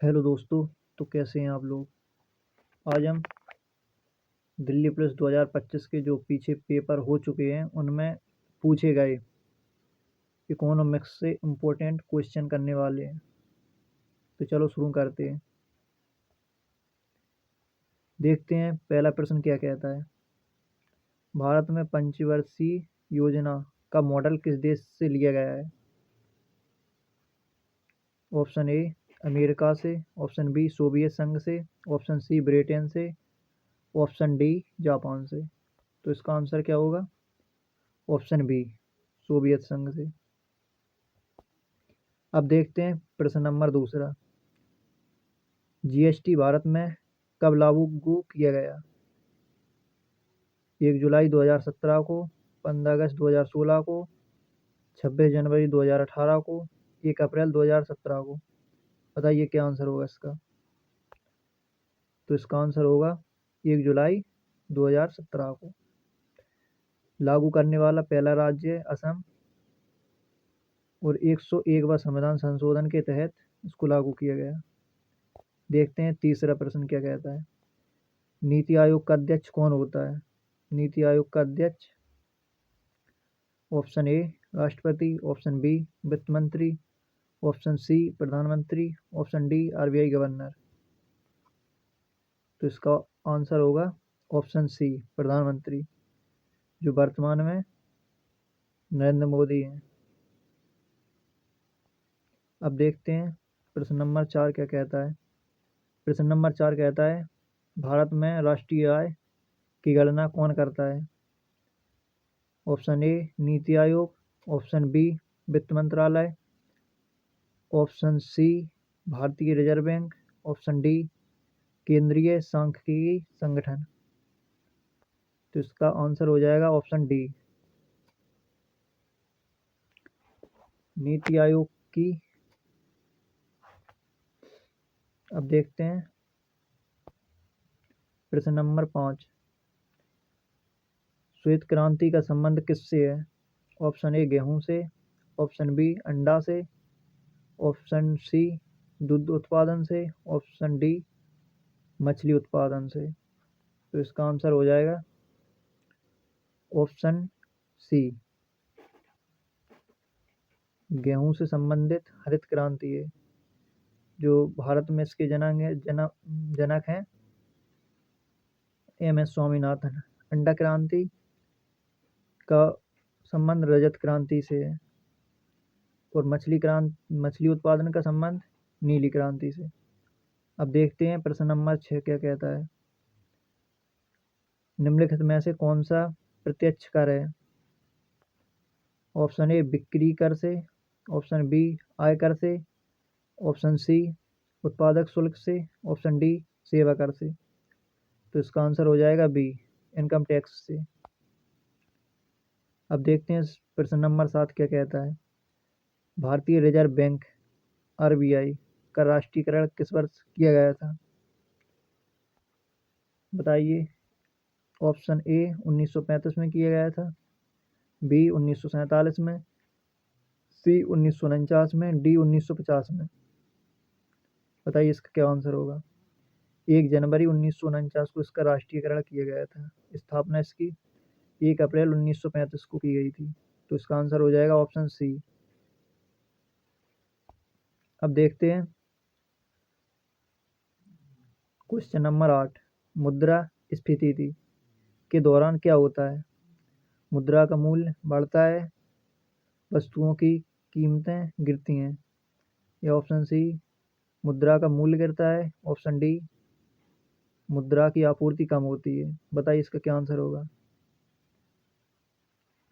Hello दोस्तों। तो कैसे हैं आप लोग। आज हम दिल्ली पुलिस 2025 के जो पीछे पेपर हो चुके हैं उनमें पूछे गए इकोनॉमिक्स से इम्पोर्टेंट क्वेश्चन करने वाले हैं। तो चलो शुरू करते हैं। देखते हैं पहला प्रश्न क्या कहता है। भारत में पंचवर्षीय योजना का मॉडल किस देश से लिया गया है। ऑप्शन ए अमेरिका से, ऑप्शन बी सोवियत संघ से, ऑप्शन सी ब्रिटेन से, ऑप्शन डी जापान से। तो इसका आंसर क्या होगा। ऑप्शन बी सोवियत संघ से। अब देखते हैं प्रश्न नंबर दूसरा। जीएसटी भारत में कब लागू किया गया। 1 जुलाई 2017 को, 15 अगस्त 2016 को, 26 जनवरी 2018 को, 1 अप्रैल 2017 को। बताइए क्या आंसर होगा इसका। तो इसका आंसर होगा 1 जुलाई 2017 को। लागू करने वाला पहला राज्य है असम और 101वां संविधान संशोधन के तहत इसको लागू किया गया। देखते हैं तीसरा प्रश्न क्या कहता है। नीति आयोग का अध्यक्ष कौन होता है। नीति आयोग का अध्यक्ष ऑप्शन ए राष्ट्रपति, ऑप्शन बी वित्त मंत्री, ऑप्शन सी प्रधानमंत्री, ऑप्शन डी आरबीआई गवर्नर। तो इसका आंसर होगा ऑप्शन सी प्रधानमंत्री, जो वर्तमान में नरेंद्र मोदी हैं। अब देखते हैं प्रश्न नंबर 4 क्या कहता है। प्रश्न नंबर 4 कहता है भारत में राष्ट्रीय आय की गणना कौन करता है। ऑप्शन ए नीति आयोग, ऑप्शन बी वित्त मंत्रालय, ऑप्शन सी भारतीय रिजर्व बैंक, ऑप्शन डी केंद्रीय सांख्यिकी संगठन। तो इसका आंसर हो जाएगा ऑप्शन डी नीति आयोग की। अब देखते हैं प्रश्न नंबर 5। श्वेत क्रांति का संबंध किससे है। ऑप्शन ए गेहूं से, ऑप्शन बी अंडा से, ऑप्शन सी दूध उत्पादन से, ऑप्शन डी मछली उत्पादन से। तो इसका आंसर हो जाएगा ऑप्शन सी गेहूं से संबंधित हरित क्रांति है, जो भारत में इसके जनक हैं एम एस स्वामीनाथन। अंडा क्रांति का संबंध रजत क्रांति से है और मछली उत्पादन का संबंध नीली क्रांति से। अब देखते हैं प्रश्न नंबर 6 क्या कहता है। निम्नलिखित में से कौन सा प्रत्यक्ष कर है। ऑप्शन ए बिक्री कर से, ऑप्शन बी आयकर से, ऑप्शन सी उत्पादक शुल्क से, ऑप्शन डी सेवा कर से। तो इसका आंसर हो जाएगा बी इनकम टैक्स से। अब देखते हैं प्रश्न नंबर 7 क्या कहता है। भारतीय रिजर्व बैंक आरबीआई का राष्ट्रीयकरण किस वर्ष किया गया था। बताइए। ऑप्शन ए 1935 में किया गया था, बी 1947 में, सी 1949 में, डी 1950 में। बताइए इसका क्या आंसर होगा। 1 जनवरी 1949 को इसका राष्ट्रीयकरण किया गया था। स्थापना इसकी 1 अप्रैल 1935 को की गई थी। तो इसका आंसर हो जाएगा ऑप्शन सी। अब देखते हैं क्वेश्चन नंबर 8। मुद्रा स्फीति के दौरान क्या होता है। मुद्रा का मूल्य बढ़ता है, वस्तुओं की कीमतें गिरती हैं, या ऑप्शन सी मुद्रा का मूल्य गिरता है, ऑप्शन डी मुद्रा की आपूर्ति कम होती है। बताइए इसका क्या आंसर होगा।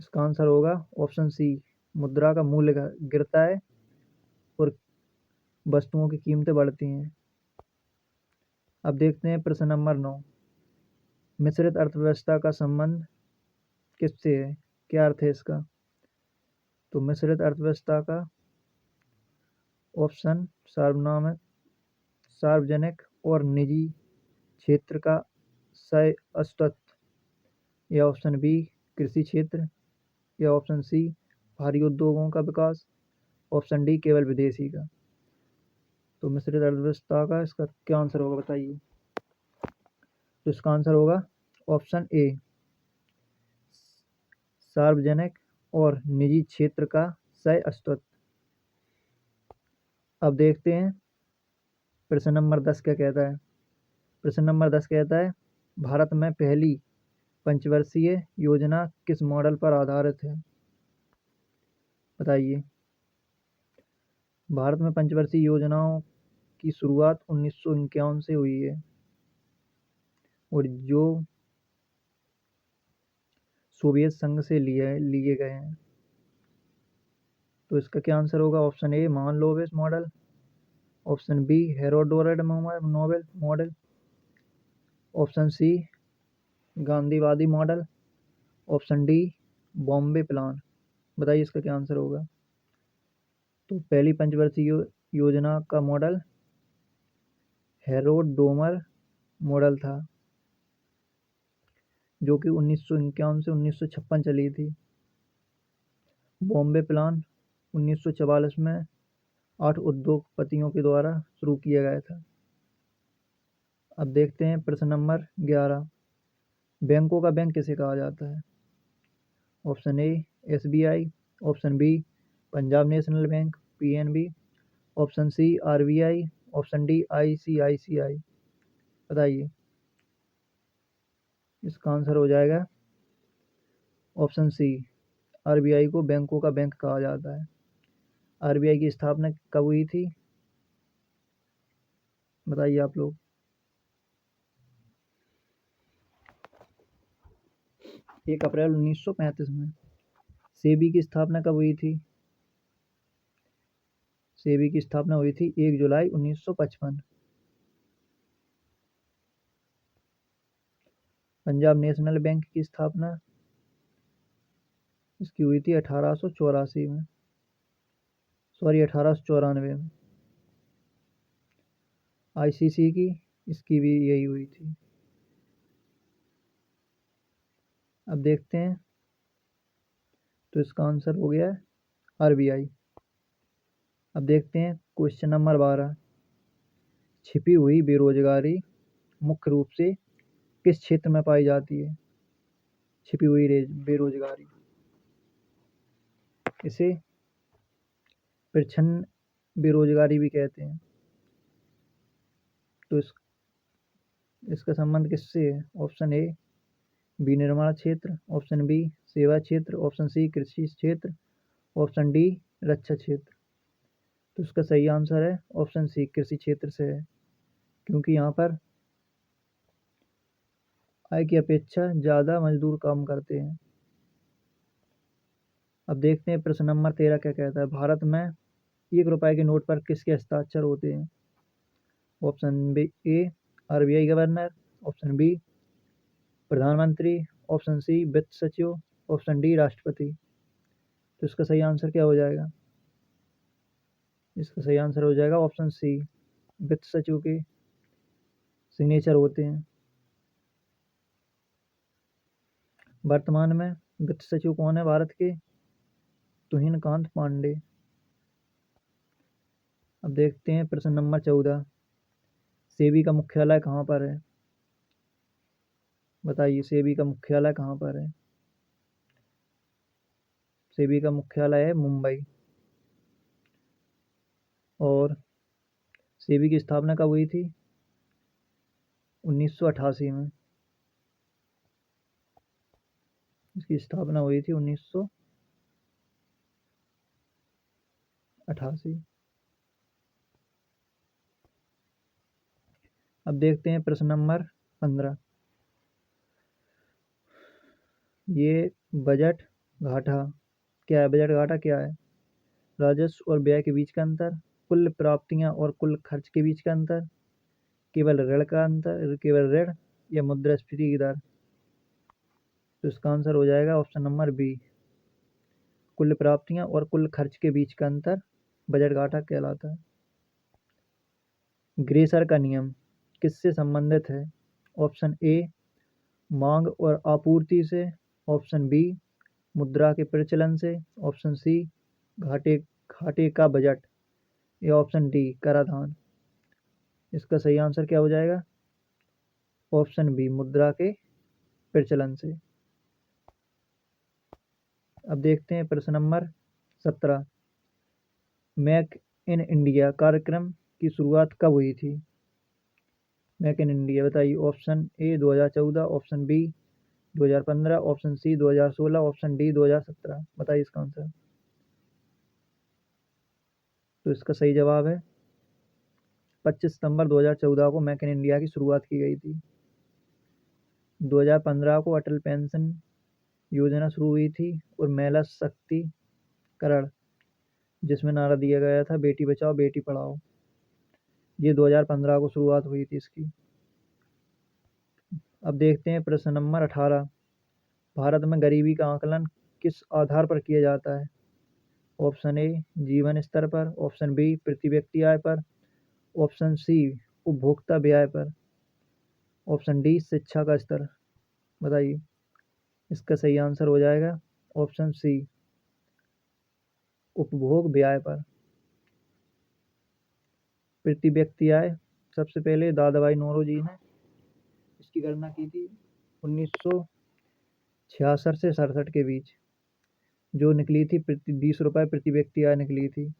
इसका आंसर होगा ऑप्शन सी मुद्रा का मूल्य गिरता है और वस्तुओं की कीमतें बढ़ती हैं। अब देखते हैं प्रश्न नंबर 9। मिश्रित अर्थव्यवस्था का संबंध किससे है, क्या अर्थ है इसका। तो मिश्रित अर्थव्यवस्था का ऑप्शन सार्वजनिक और निजी क्षेत्र का सह अस्तित्व, या ऑप्शन बी कृषि क्षेत्र, या ऑप्शन सी भारी उद्योगों का विकास, ऑप्शन डी केवल विदेशी का। तो मिश्रित अर्थव्यवस्था का इसका क्या आंसर होगा बताइए। तो इसका आंसर होगा ऑप्शन ए, सार्वजनिक और निजी क्षेत्र का सह अस्तित्व। अब देखते हैं प्रश्न नंबर 10 क्या कहता है। प्रश्न नंबर 10 कहता है भारत में पहली पंचवर्षीय योजना किस मॉडल पर आधारित है। बताइए। भारत में पंचवर्षीय योजनाओं की शुरुआत 1951 से हुई है और जो सोवियत संघ से लिए गए हैं। तो इसका क्या आंसर होगा। ऑप्शन ए, मान-लोविस मॉडल। ऑप्शन बी, हेरोडोट मॉडल। ऑप्शन सी, गांधीवादी model. Option D, Bombay plan. बताइए इसका क्या आंसर होगा। तो पहली पंचवर्षीय योजना का मॉडल हेरोडोमर मॉडल था, जो कि 1951 से 1956 चली थी। बॉम्बे प्लान 1944 में 8 उद्योगपतियों के द्वारा शुरू किया गया था। अब देखते हैं प्रश्न नंबर 11। बैंकों का बैंक किसे कहा जाता है। Option A, SBI। Option B, Punjab national bank PNB। Option C, RBI। Option D, ICICI। बताइए। इसका आंसर हो जाएगा ऑप्शन सी, RBI को बैंकों का बैंक कहा जाता है। RBI की स्थापना कब हुई थी बताइए आप लोग। 1 अप्रैल 1935 में। सेबी की स्थापना कब हुई थी। सेबी की स्थापना हुई थी 1 जुलाई 1955। पंजाब नेशनल बैंक की स्थापना इसकी हुई थी 1884 में, सॉरी 1894 में। ICC की इसकी भी यही हुई थी। अब देखते हैं। तो इसका आंसर हो गया RBI। अब देखते हैं क्वेश्चन नंबर 12। छिपी हुई बेरोजगारी मुख्य रूप से किस क्षेत्र में पाई जाती है। छिपी हुई बेरोजगारी, इसे प्रच्छन्न बेरोजगारी भी कहते हैं। तो इसका संबंध किससे है। ऑप्शन ए, विनिर्माण क्षेत्र। ऑप्शन बी, सेवा क्षेत्र। ऑप्शन सी, कृषि क्षेत्र। ऑप्शन डी, रक्षा क्षेत्र। तो इसका सही आंसर है ऑप्शन सी, कृषि क्षेत्र से है, क्योंकि यहाँ पर आय की अपेक्षा ज़्यादा मजदूर काम करते हैं। अब देखते हैं प्रश्न नंबर 13 क्या कहता है। भारत में 1 रुपए के नोट पर किसके हस्ताक्षर होते हैं। ऑप्शन बी ए, RBI गवर्नर। ऑप्शन बी, प्रधानमंत्री। ऑप्शन सी, वित्त सचिव। ऑप्शन डी, राष्ट्रपति। तो इसका सही आंसर क्या हो जाएगा। इसका सही आंसर हो जाएगा ऑप्शन सी, वित्त सचिव के सिग्नेचर होते हैं। वर्तमान में वित्त सचिव कौन है भारत के। तुहिनकांत पांडे। अब देखते हैं प्रश्न नंबर 14। सेबी का मुख्यालय कहाँ पर है। बताइए सेबी का मुख्यालय कहाँ पर है। सेबी का मुख्यालय है मुंबई। और सेबी की स्थापना कब हुई थी 1988 में। इसकी स्थापना हुई थी 1988। अब देखते हैं प्रश्न नंबर 15। ये बजट घाटा क्या है। बजट घाटा क्या है। राजस्व और व्यय के बीच का अंतर, कुल प्राप्तियां और कुल खर्च के बीच का अंतर, केवल ऋण का अंतर, केवल ऋण या मुद्रास्फीति की दर। तो इसका आंसर हो जाएगा ऑप्शन नंबर बी, कुल प्राप्तियां और कुल खर्च के बीच का अंतर बजट घाटा कहलाता है। ग्रेसर का नियम किससे संबंधित है। ऑप्शन ए, मांग और आपूर्ति से। ऑप्शन बी, मुद्रा के प्रचलन से। ऑप्शन सी, घाटे घाटे का बजट। या ऑप्शन डी, कराधान। इसका सही आंसर क्या हो जाएगा? ऑप्शन बी, मुद्रा के प्रचलन से। अब देखते हैं प्रश्न नंबर 17। मेक इन इंडिया कार्यक्रम की शुरुआत कब हुई थी? मेक इन इंडिया बताइए। Option A 2014, option B 2015, option C 2016, option D 2017। बताइए इसका आंसर। तो इसका सही जवाब है 25 सितंबर 2014 को मेक इन इंडिया की शुरुआत की गई थी। 2015 को अटल पेंशन योजना शुरू हुई थी और महिला सशक्तिकरण, जिसमें नारा दिया गया था बेटी बचाओ बेटी पढ़ाओ, ये 2015 को शुरुआत हुई थी इसकी। अब देखते हैं प्रश्न नंबर 18। भारत में गरीबी का आकलन किस आधार पर किया जाता है? ऑप्शन ए जीवन स्तर पर, ऑप्शन बी प्रति व्यक्ति आय पर, ऑप्शन सी उपभोक्ता व्यय पर, ऑप्शन डी शिक्षा का स्तर। बताइए इसका सही आंसर हो जाएगा ऑप्शन सी उपभोग व्यय पर। प्रति व्यक्ति आय सबसे पहले दादाभाई नौरोजी ने इसकी गणना की थी 1966 से 67 के बीच, जो निकली थी 20 रुपये प्रति व्यक्ति आय निकली थी।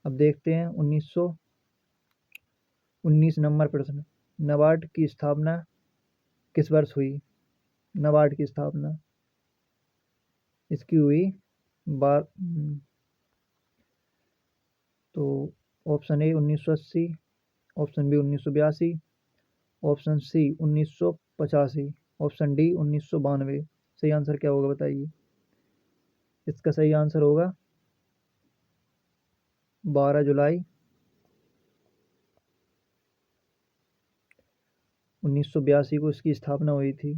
अब देखते हैं 1919 नंबर प्रश्न। नाबार्ड की स्थापना किस वर्ष हुई? नाबार्ड की स्थापना इसकी हुई बार तो option A 1980, option B 1982, option C 1985, option D 1992। सही आंसर क्या होगा बताइए। इसका सही आंसर होगा 12 जुलाई 1982 को इसकी स्थापना हुई थी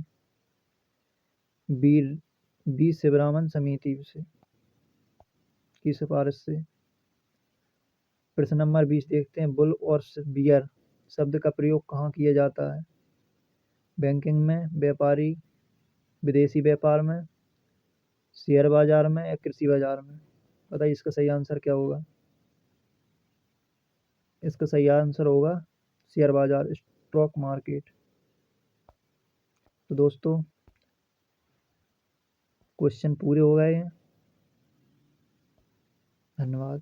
बीर बी शिवरामन समिति से की सिफारिश से। प्रश्न नंबर 20 देखते हैं। बुल और बियर शब्द का प्रयोग कहाँ किया जाता है? बैंकिंग में, व्यापारी विदेशी व्यापार में, शेयर बाजार में या कृषि बाजार में? बताइए इसका सही आंसर क्या होगा। इसका सही आंसर होगा शेयर बाजार, स्टॉक मार्केट। तो दोस्तों क्वेश्चन पूरे हो गए हैं। धन्यवाद।